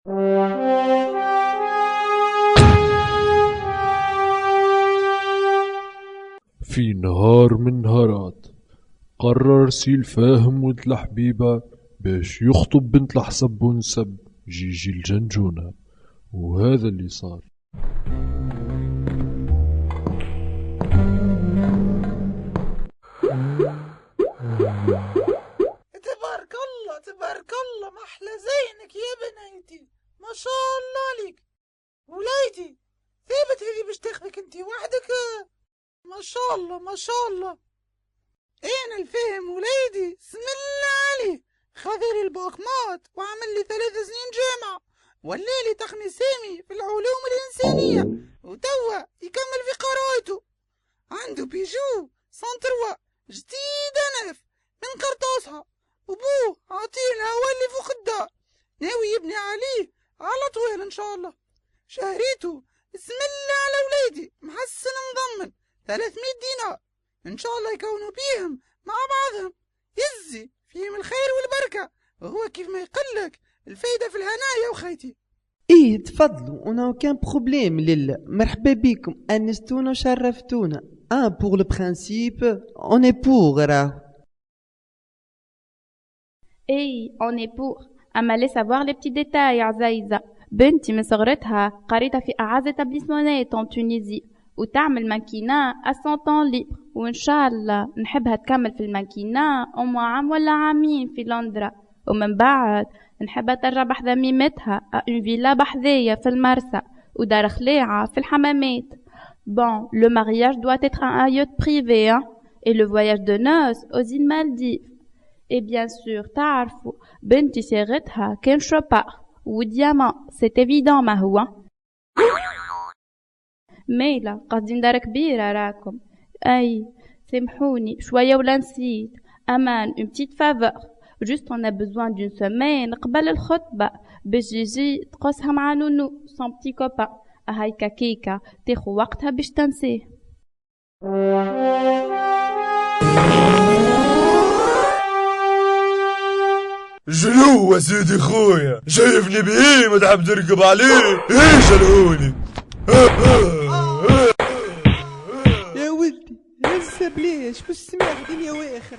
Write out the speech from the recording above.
في نهار من نهارات قرر سي الفاهم ولد الحبيبة باش يخطب بنت الحسب ونسب جيجي الجنجونة، وهذا اللي صار. تبارك الله تبارك الله، ما احلى زينك يا بنيتي، ما شاء الله عليك. وليدي ثابت هذي باش تاخذك انتي وحدك؟ ما شاء الله ما شاء الله. انا الفهم وليدي اسم الله عليه، خذلي الباكمات وعمل لي 3 سنين جامعة، ولالي تخميسامي في العلوم الإنسانية، وتوا يكمل في قرايته. عنده بيجو سنتروا جديدة نف من قرطاسها، وبوه عطيه الهوا اللي فوق الدار، ناوي يبني عليه على طويل ان شاء الله. شهريته اسم الله على ولادي محسن مضمن 300 دينار، ان شاء الله يكونوا بيهم مع بعضهم، يزي فيهم الخير والبركة، وهو كيف ما يقلك الفايدة في الهنايا وخيتي. ايه تفضلوا، انا اوكان بروبليم لله، مرحبا بكم، انستونا وشرفتونا. pour le principe on est pour راهو. اي on est pour، اما laisse savoir les petits détails يا عزيزة. بنتي من صغرتها قريتها في اعز établissements en Tunisie، وتعمل ماكينة à son temps libre، وان شاء الله نحبها تكمل في الماكينة عام ولا عامين في لندرا، ومن بعد نحبها ترجع بحذا ميمتها une villa بحذايا في المرسى، ودار خلاعة في الحمامات. Bon, le mariage doit être un yacht privé, hein, et le voyage de noces aux îles Maldives. Et bien sûr, تعرفوا بنتي صيغتها كان شوبار وديامون، c'est évident ما هو. ميلا قصدي دار كبيرة راكم. أي سامحوني شوية ولا نسيت. أمان une petite faveur. Juste on a besoin d'une semaine قبل الخطبة باش يجي تقصها مع نونو son petit copain. هايكا كيكا تاخو وقتها باش تنسيه. جلو يا سيدي خويا، شايفني بيه ما تحب تركب عليه؟ ايه شلوني؟ يا ولدي هسه بليش مش سمع دنيا واخرة.